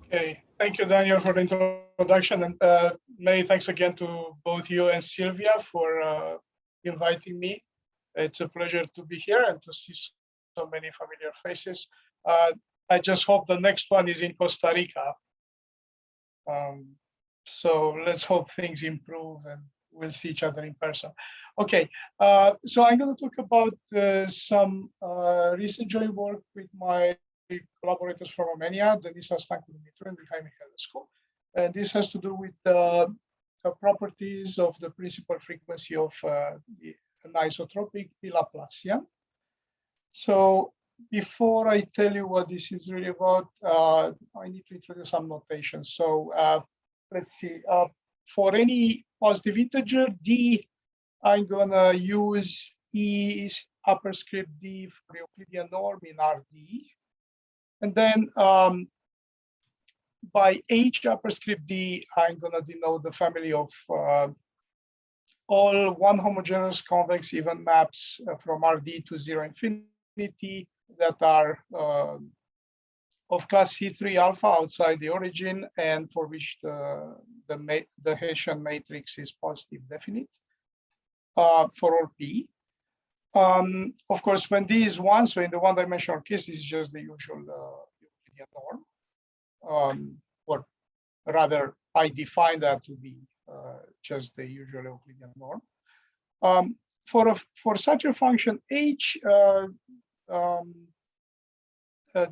Okay, thank you, Daniel, for the introduction, and many thanks again to both you and Sylvia for inviting me. It's a pleasure to be here and to see so many familiar faces. I just hope the next one is in Costa Rica. Um, so let's hope things improve and we'll see each other in person. Okay, so I'm going to talk about some recent joint work with my collaborators from Romania, Denisa Stancu-Dumitru and Mihai Mihailescu. And this has to do with the properties of the principal frequency of the anisotropic p-Laplacian. So before I tell you what this is really about, I need to introduce some notation. So let's see, for any positive integer d, I'm gonna use e upper script d for the Euclidean norm in Rd. And then by h upper script d, I'm gonna denote the family of all one homogeneous convex even maps from Rd to 0 infinity that are of class C3 alpha outside the origin and for which the Hessian matrix is positive definite for all p. Of course, when d is 1, so in the one-dimensional case, this is just the usual Euclidean norm. Or rather, I define that to be just the usual Euclidean norm. For such a function h,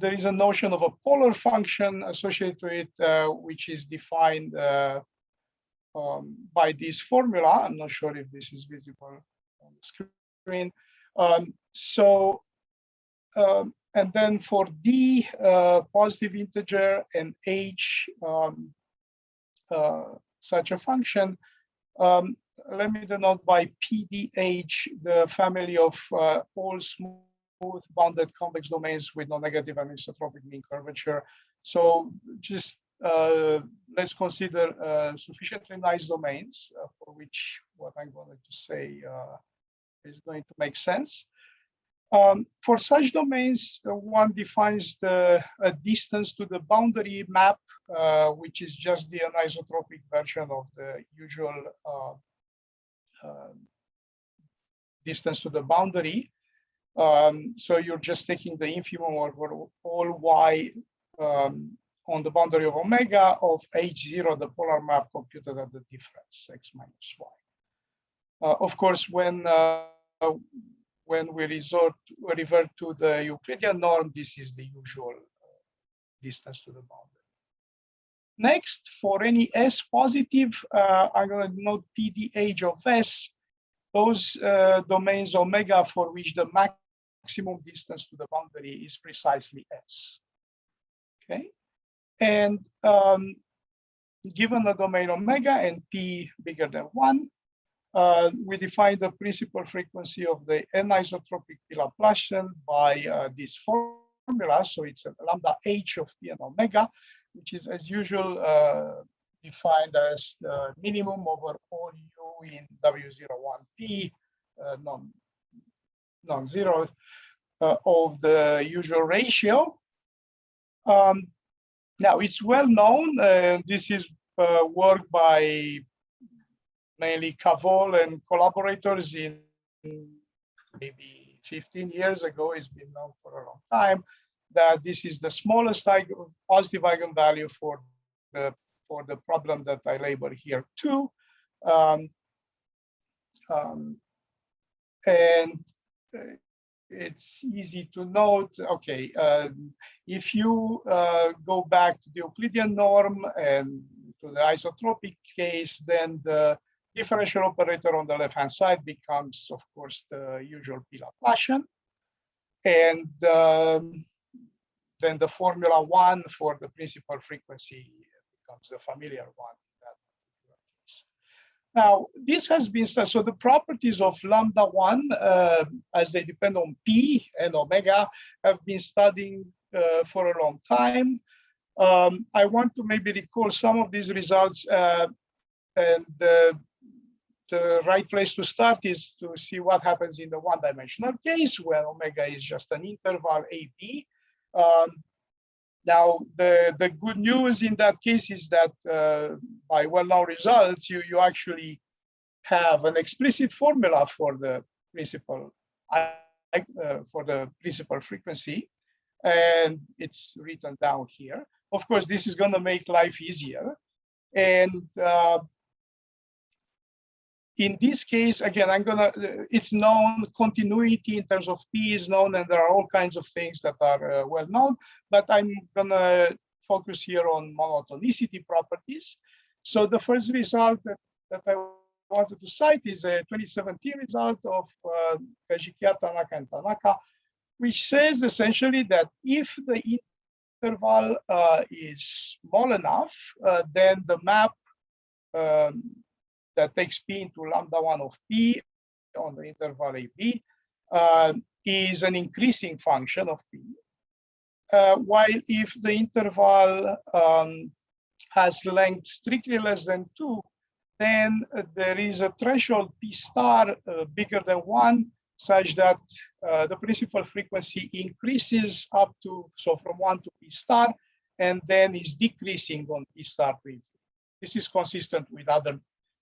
there is a notion of a polar function associated to it, which is defined by this formula. I'm not sure if this is visible on the screen. And then for d, positive integer, and h, such a function, let me denote by PDH the family of all smooth bounded convex domains with non-negative anisotropic mean curvature. So just let's consider sufficiently nice domains for which what I'm going to say is going to make sense. For such domains, one defines a distance to the boundary map, which is just the anisotropic version of the usual distance to the boundary. So you're just taking the infimum over all y on the boundary of omega of H0, the polar map computed at the difference, x minus y. Of course, when we revert to the Euclidean norm, this is the usual distance to the boundary. Next, for any S positive, I'm going to denote PDH of S, those domains omega for which the maximum distance to the boundary is precisely S. Okay, and given the domain omega and p bigger than 1, we define the principal frequency of the anisotropic p-Laplacian by this formula. So it's a lambda h of t and omega, which is as usual defined as the minimum over all u in W01p non-zero of the usual ratio. Now it's well known, this is work by mainly Cavol and collaborators in maybe 15 years ago. It's been known for a long time that this is the smallest positive eigenvalue for the problem that I label here too. And it's easy to note, okay, if you go back to the Euclidean norm and to the isotropic case, then the differential operator on the left-hand side becomes, of course, the usual p-Laplacian. And then the formula 1 for the principal frequency becomes the familiar one in that particular case. Now, this has been studied. So the properties of lambda 1, as they depend on p and omega, have been studied for a long time. I want to maybe recall some of these results, and the right place to start is to see what happens in the one-dimensional case where omega is just an interval AB. Now, the good news in that case is that by well-known results, you actually have an explicit formula for the principal frequency, and it's written down here. Of course, this is going to make life easier, and in this case, again, it's known, continuity in terms of P is known, and there are all kinds of things that are well known, but I'm gonna focus here on monotonicity properties. So the first result that I wanted to cite is a 2017 result of Kajikia, Tanaka, and Tanaka, which says essentially that if the interval is small enough, then the map that takes P into lambda 1 of P on the interval AB is an increasing function of P. While if the interval has length strictly less than 2, then there is a threshold P star bigger than 1, such that the principal frequency increases up to, so from 1 to P star, and then is decreasing on P star to infinity. This is consistent with other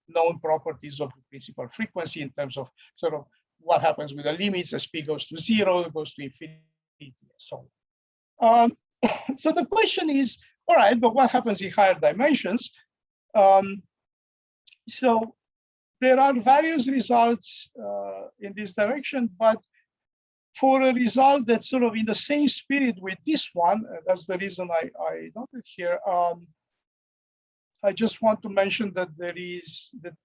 known properties of the principal frequency in terms of sort of what happens with the limits as P goes to 0, goes to infinity, and so on. So the question is, all right, but what happens in higher dimensions? So there are various results in this direction, but for a result that's sort of in the same spirit with this one, that's the reason I noted here. I just want to mention that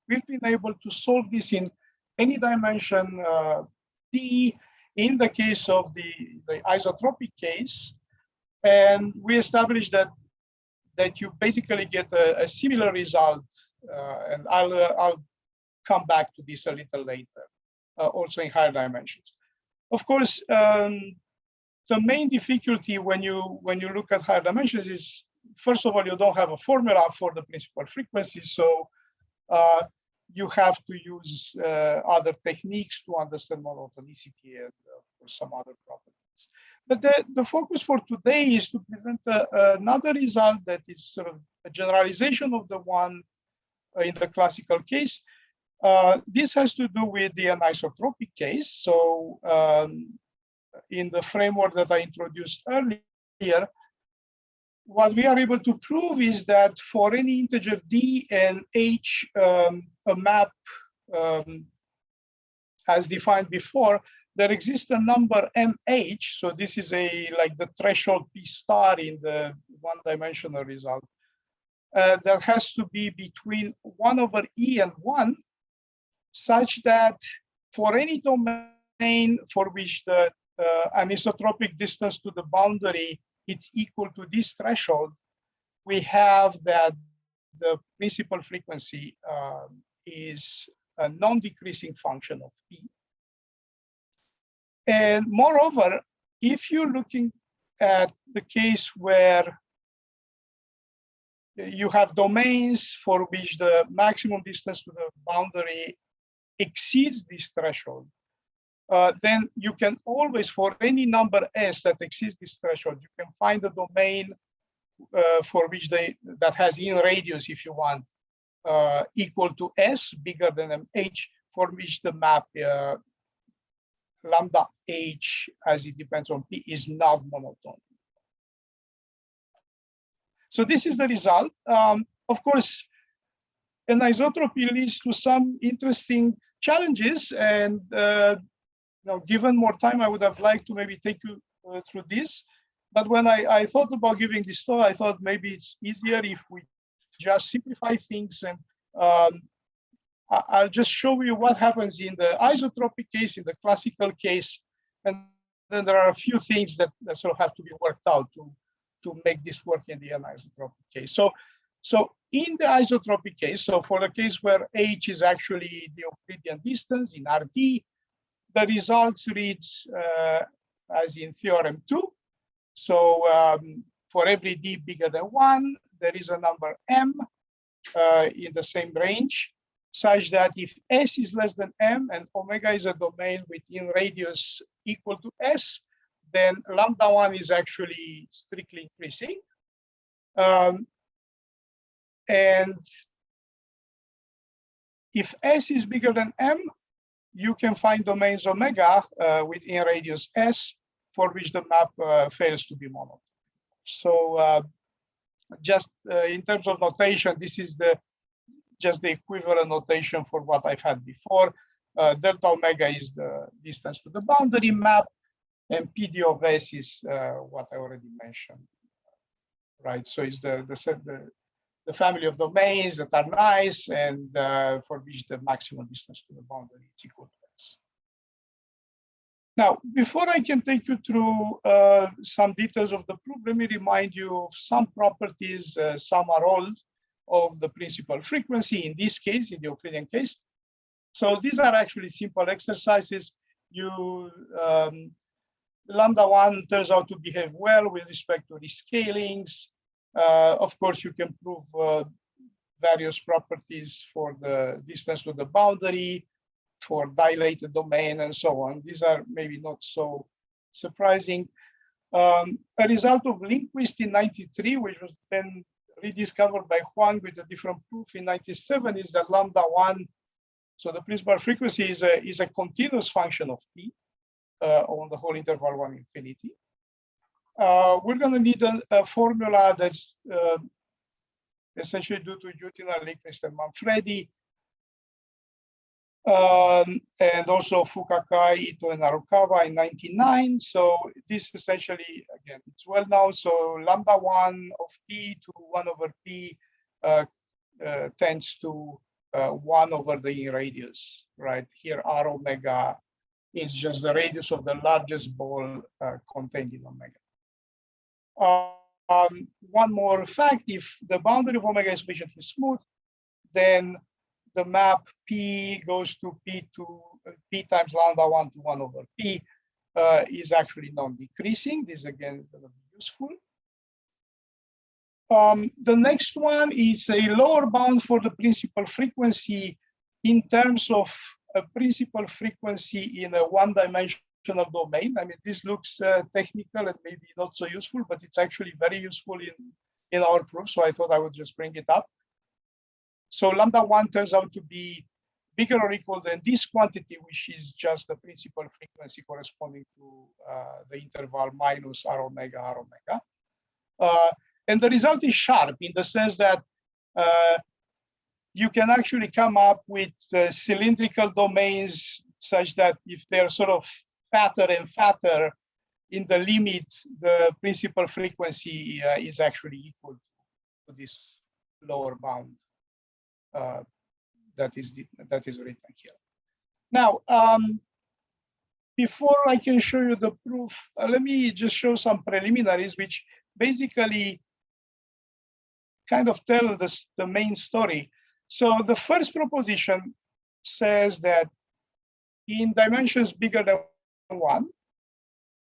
we've been able to solve this in any dimension D in the case of the isotropic case. And we established that you basically get a similar result. And I'll come back to this a little later, also in higher dimensions. Of course, the main difficulty when you look at higher dimensions is, first of all, you don't have a formula for the principal frequency, so you have to use other techniques to understand monotonicity and some other properties. But the focus for today is to present another result that is sort of a generalization of the one in the classical case. This has to do with the anisotropic case. So in the framework that I introduced earlier, what we are able to prove is that for any integer d and h, a map as defined before, there exists a number mh. So this is like the threshold p star in the one-dimensional result that has to be between 1 over e and 1, such that for any domain for which the anisotropic distance to the boundary it's equal to this threshold, we have that the principal frequency is a non-decreasing function of P. And moreover, if you're looking at the case where you have domains for which the maximum distance to the boundary exceeds this threshold, then you can always, for any number s that exceeds this threshold, you can find a domain for which that has in radius, if you want, equal to s, bigger than mh, for which the map lambda h, as it depends on p, is not monotonic. So this is the result. Of course, anisotropy leads to some interesting challenges, and given more time, I would have liked to maybe take you through this. But when I thought about giving this talk, I thought maybe it's easier if we just simplify things, and I'll just show you what happens in the isotropic case, in the classical case, and then there are a few things that sort of have to be worked out to make this work in the anisotropic case. So in the isotropic case, so for the case where h is actually the Euclidean distance in RD, the results reads as in theorem 2. So for every d bigger than 1, there is a number m in the same range, such that if s is less than m and omega is a domain within radius equal to s, then lambda 1 is actually strictly increasing. And if S is bigger than M, you can find domains omega within radius S for which the map fails to be monotopic. So just in terms of notation, this is just the equivalent notation for what I've had before. Delta omega is the distance to the boundary map, and PD of S is what I already mentioned, right? So it's the family of domains that are nice and for which the maximum distance to the boundary is equal to S. Now, before I can take you through some details of the proof, let me remind you of some properties, some are old, of the principal frequency, in this case, in the Euclidean case. So these are actually simple exercises. Lambda 1 turns out to behave well with respect to rescalings. Of course, you can prove various properties for the distance to the boundary, for dilated domain, and so on. These are maybe not so surprising. A result of Lindquist in '93, which was then rediscovered by Huang with a different proof in '97, is that lambda 1, so the principal frequency is a continuous function of P on the whole interval 1 infinity. We're going to need a formula that's essentially due to Jutina, Lindquist, and Manfredi, and also Fukakai, Ito, and Arukawa in '99. So this essentially, again, it's well known. So lambda 1 of P to 1 over P tends to 1 over the radius, right? Here, R omega is just the radius of the largest ball contained in omega. One more fact, if the boundary of omega is sufficiently smooth, then the map P goes to P times lambda 1 to 1 over P is actually non-decreasing. This again is going to be useful. The next one is a lower bound for the principal frequency in terms of a principal frequency in a one-dimensional domain. I mean, this looks technical and maybe not so useful, but it's actually very useful in our proof. So I thought I would just bring it up. So lambda 1 turns out to be bigger or equal than this quantity, which is just the principal frequency corresponding to the interval minus R omega. And the result is sharp in the sense that you can actually come up with cylindrical domains such that if they're sort of fatter and fatter, in the limit, the principal frequency is actually equal to this lower bound that is written here. Now, before I can show you the proof, let me just show some preliminaries, which basically kind of tell the main story. So the first proposition says that in dimensions bigger than 1,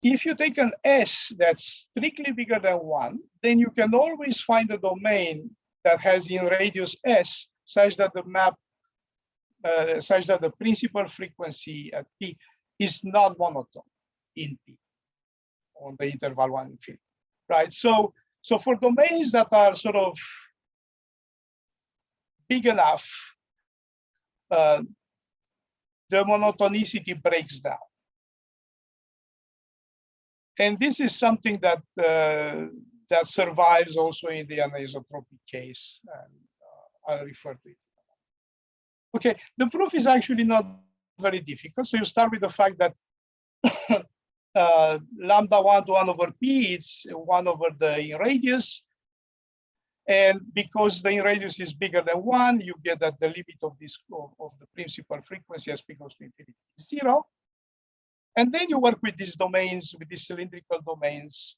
if you take an S that's strictly bigger than 1, then you can always find a domain that has in radius S such that the map, such that the principal frequency at P is not monotone in P on the interval 1 infinity, right? So for domains that are sort of big enough, the monotonicity breaks down. And this is something that that survives also in the anisotropic case, and I'll refer to it. Okay, the proof is actually not very difficult. So you start with the fact that lambda 1 to 1 over P, it's 1 over the radius. And because the radius is bigger than 1, you get that the limit of this of the principal frequency as P goes to infinity is 0. And then you work with these domains, with these cylindrical domains,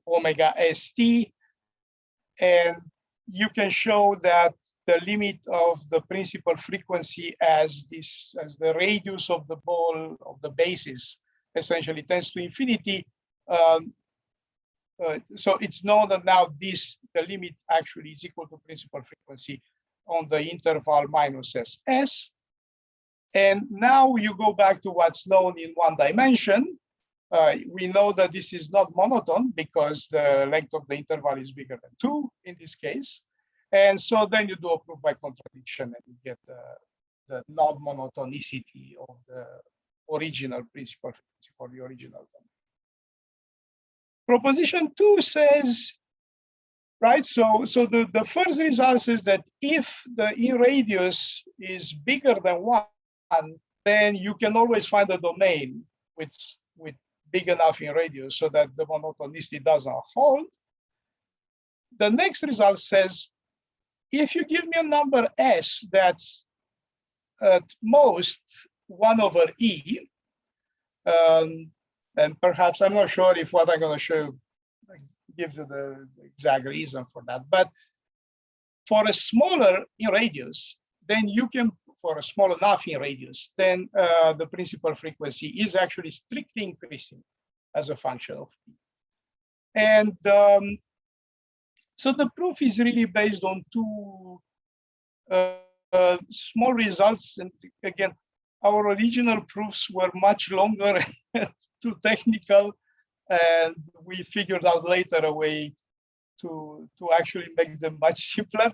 omega st, and you can show that the limit of the principal frequency as the radius of the ball of the basis essentially tends to infinity. So it's known that now the limit actually is equal to principal frequency on the interval minus SS. And now you go back to what's known in one dimension. We know that this is not monotone because the length of the interval is bigger than 2 in this case. And so then you do a proof by contradiction and you get the non-monotonicity of the original principal frequency for the original domain. Proposition 2 says, right, so the first result is that if the E radius is bigger than 1, then you can always find a domain with big enough in radius so that the monotonicity doesn't hold. The next result says, if you give me a number S that's at most 1 over E, and perhaps I'm not sure if what I'm going to show gives you the exact reason for that, but for a smaller in radius, then you can, for a small enough in radius, then the principal frequency is actually strictly increasing as a function of P. And so the proof is really based on 2 small results. And again, our original proofs were much longer and too technical. And we figured out later a way to actually make them much simpler.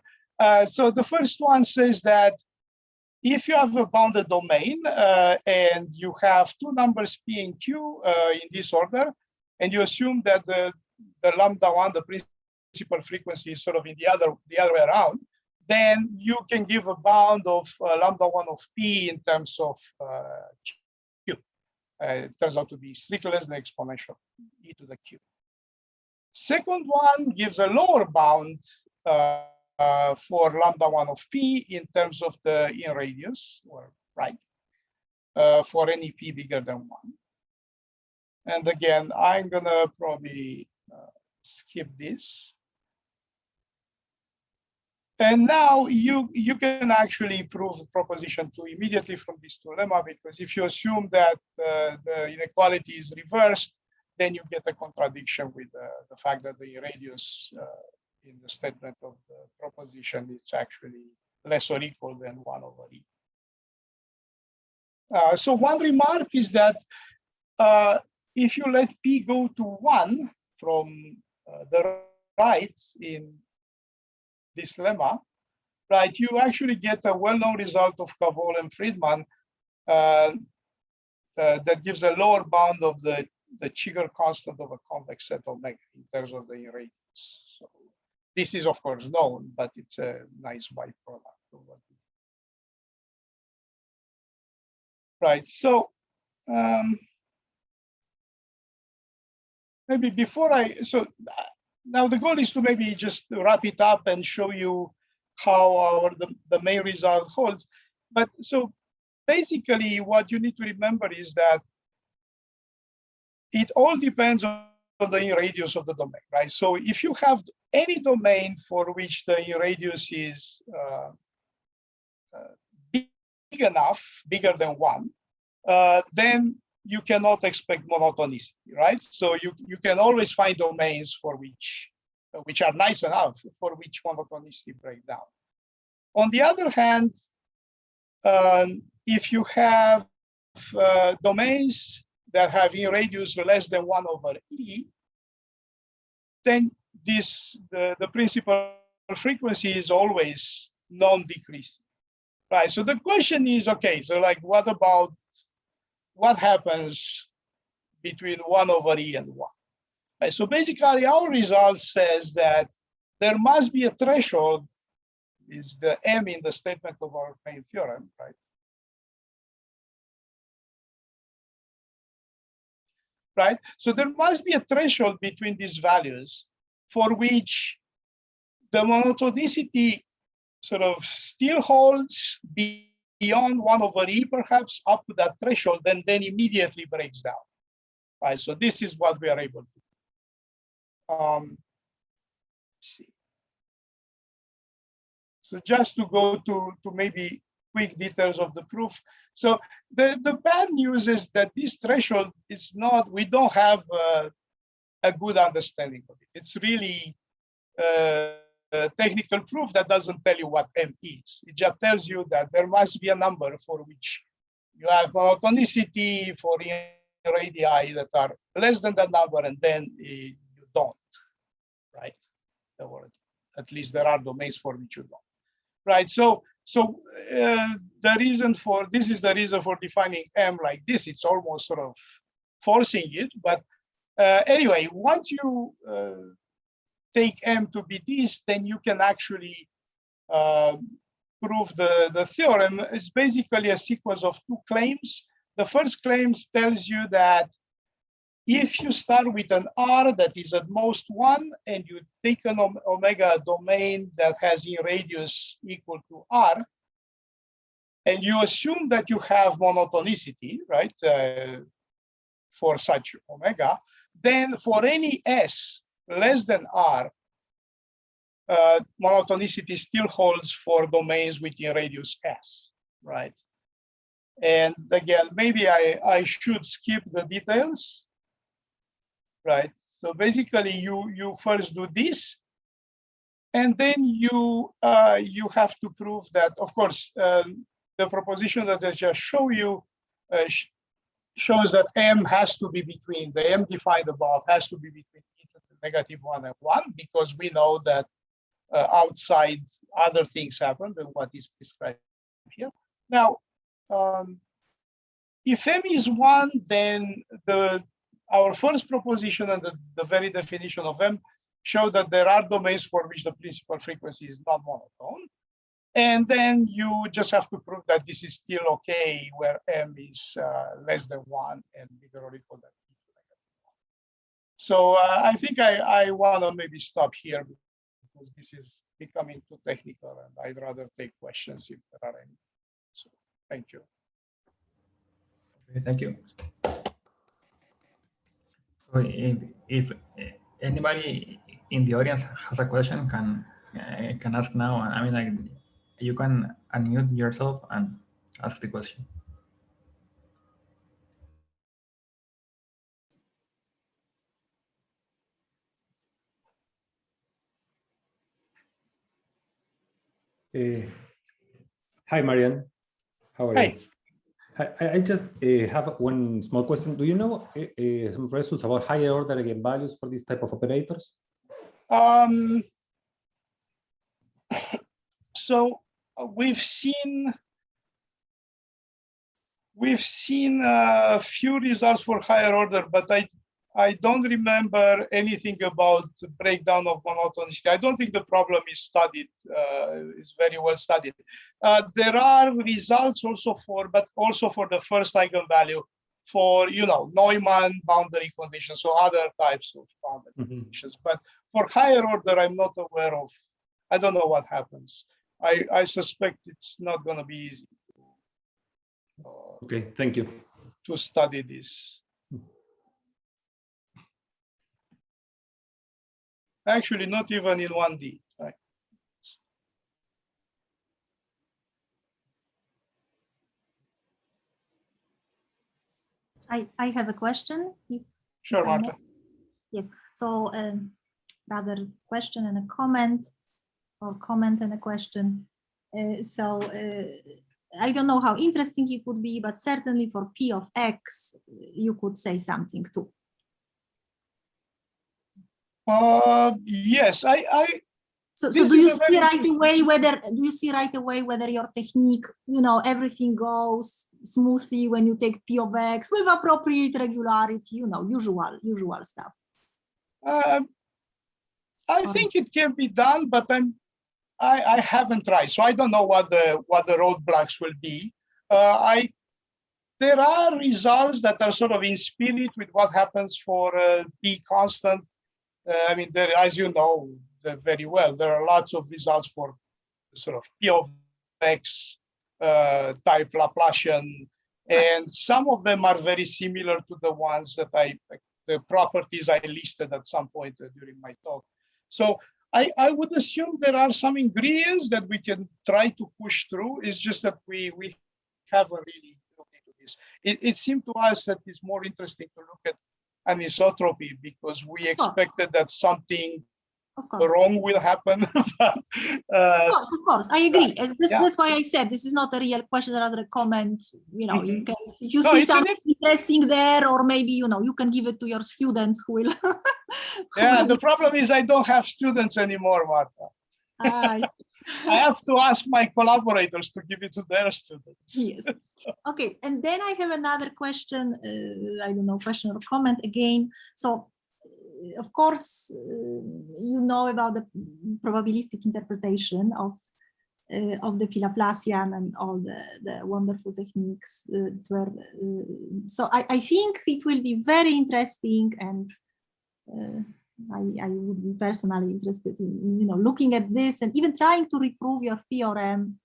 So the first one says that if you have a bounded domain and you have 2 numbers P and Q in this order, and you assume that the lambda 1, the principal frequency, is sort of in the other way around, then you can give a bound of lambda 1 of P in terms of Q. It turns out to be strictly less than exponential e to the Q. Second one gives a lower bound for lambda 1 of P in terms of the in radius, or right, for any P bigger than 1. And again, I'm gonna probably skip this. And now you can actually prove proposition 2 immediately from this 2 lemma, because if you assume that the inequality is reversed, then you get a contradiction with the fact that the radius in the statement of the proposition is actually less or equal than 1 over E. So one remark is that if you let P go to 1 from the right in this lemma, right, you actually get a well-known result of Cavol and Friedman that gives a lower bound of the Chigger constant of a convex set omega in terms of the radius. So this is of course known, but it's a nice byproduct of what we do. Right. So maybe before now the goal is to maybe just wrap it up and show you how the main result holds. But so basically what you need to remember is that it all depends on the radius of the domain, right? So if you have any domain for which the radius is big enough, bigger than 1, then you cannot expect monotonicity, right? So you can always find domains for which are nice enough for which monotonicity breaks down. On the other hand, if you have domains that have in radius less than 1 over E, then the principal frequency is always non-decreasing, right? So the question is, okay, so like what happens between 1 over E and 1? Right, so basically our result says that there must be a threshold, is the M in the statement of our main theorem, right? Right, so there must be a threshold between these values for which the monotonicity sort of still holds beyond 1 over E, perhaps up to that threshold, and then immediately breaks down. Right, so this is what we are able to do. Let's see. So just to go to maybe quick details of the proof. So the bad news is that this threshold is not, we don't have a good understanding of it. It's really a technical proof that doesn't tell you what M is. It just tells you that there must be a number for which you have monotonicity for radii that are less than that number, and then you don't, right? Or at least there are domains for which you don't, right? So the reason for this is the reason for defining M like this. It's almost sort of forcing it, but anyway, once you take M to be this, then you can actually prove the theorem. Is basically a sequence of two claims. The first claim tells you that if you start with an R that is at most 1, and you take an omega domain that has in radius equal to R, and you assume that you have monotonicity, right, for such omega, then for any S less than R, monotonicity still holds for domains within radius S, right? And again, maybe I should skip the details, right? So basically, you first do this, and then you have to prove that, of course, the proposition that I just show you shows that M has to be between, the M defined above has to be between e to the -1 and 1, because we know that outside other things happen than what is prescribed here. Now, if M is 1, then our first proposition and the very definition of M show that there are domains for which the principal frequency is not monotone. And then you just have to prove that this is still okay where M is less than 1 and bigger or equal than e to -1. So I think I want to maybe stop here, because this is becoming too technical, and I'd rather take questions if there are any. So thank you. Okay, thank you. So if anybody in the audience has a question, can ask now. I mean, like, you can unmute yourself and ask the question. Hi, Marian. How are Hey. you? I just have one small question. Do you know some results about higher order eigenvalues for this type of operators? So we've seen a few results for higher order, but I don't remember anything about the breakdown of monotonicity. I don't think the problem is studied, is very well studied. There are results also for the first eigenvalue for, Neumann boundary conditions, so other types of boundary conditions. But for higher order, I'm not aware of. I don't know what happens. I suspect it's not going to be easy. Okay, thank you. To study this. Actually, not even in 1D. Right? I have a question. Sure, Marta. Yes. So rather question and a comment, or comment and a question. I don't know how interesting it would be, but certainly for P of X, you could say something too. Yes, So do you see right away whether your technique, everything goes smoothly when you take P of X with appropriate regularity, usual stuff? I think it can be done, but I haven't tried, so I don't know what the roadblocks will be. There are results that are sort of in spirit with what happens for P constant. I mean, as you know very well, there are lots of results for sort of P of X type Laplacian, and some of them are very similar to the ones that the properties I listed at some point during my talk. So I would assume there are some ingredients that we can try to push through. It's just that we haven't really looked into this. It seemed to us that it's more interesting to look at anisotropy, because we expected that something Of course. wrong will happen. But, Of course, I agree. Yeah. That's why I said this is not a real question, rather a comment. You know, in case if you No, see it's something interesting there, or maybe you know you can give it to your students who will. yeah, the problem is I don't have students anymore, Marta. I have to ask my collaborators to give it to their students. Yes. Okay, and then I have another question. I don't know, question or comment again. So, of course, you know about the probabilistic interpretation of the p-Laplacian and all the wonderful techniques. So I think it will be very interesting, and I would be personally interested in looking at this and even trying to reprove your theorem,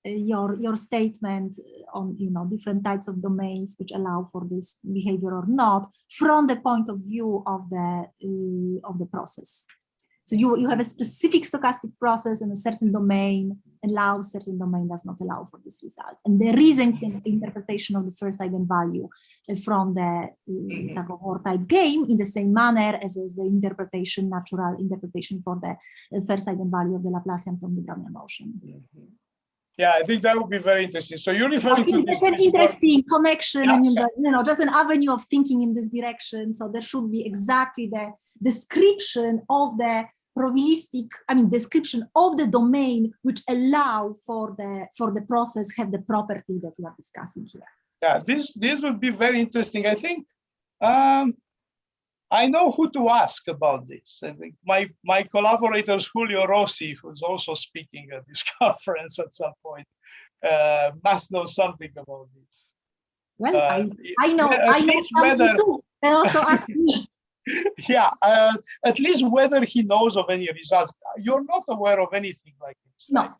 your statement on different types of domains which allow for this behavior or not, from the point of view of the process. So you have a specific stochastic process and a certain domain allows, certain domain does not allow for this result. And there is an interpretation of the first eigenvalue from the tug-of-war type game in the same manner as is the interpretation, natural interpretation for the first eigenvalue of the Laplacian from the Brownian motion. Yeah, I think that would be very interesting. So you're referring to that's an interesting connection, and just an avenue of thinking in this direction. So there should be exactly the description of the probabilistic, description of the domain which allow for the process have the property that we are discussing here. Yeah, this would be very interesting. I think I know who to ask about this. I think my collaborators, Julio Rossi, who's also speaking at this conference at some point, must know something about this. Well, I know something too, and also ask me. Yeah, at least whether he knows of any results. You're not aware of anything like this, no. right?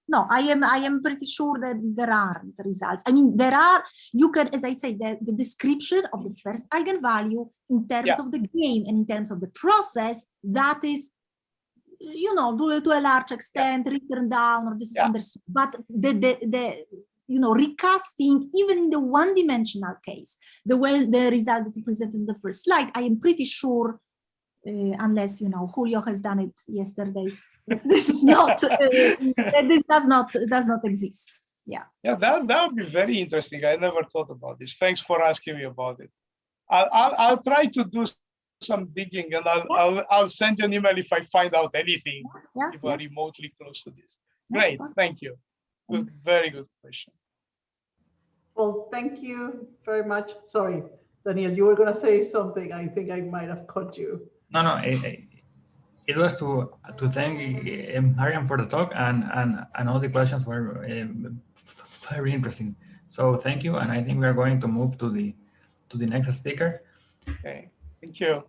No, I am pretty sure that there are the results. There are, you can, as I say, the description of the first eigenvalue in terms of the game and in terms of the process, that is, to a large extent written down, or this is understood. But the recasting, even in the one-dimensional case, the result that you presented in the first slide, I am pretty sure, unless Julio has done it yesterday, this is not this does not exist. Yeah, that would be very interesting. I never thought about this. Thanks for asking me about it. I'll try to do some digging, and I'll send you an email if I find out anything even remotely close to this. Great, thank you. Good, very good question. Well, thank you very much. Sorry, Daniel, you were going to say something. I think I might have caught you. No. It was to thank Marian for the talk, and all the questions were very interesting. So thank you, and I think we are going to move to the next speaker. Okay, thank you.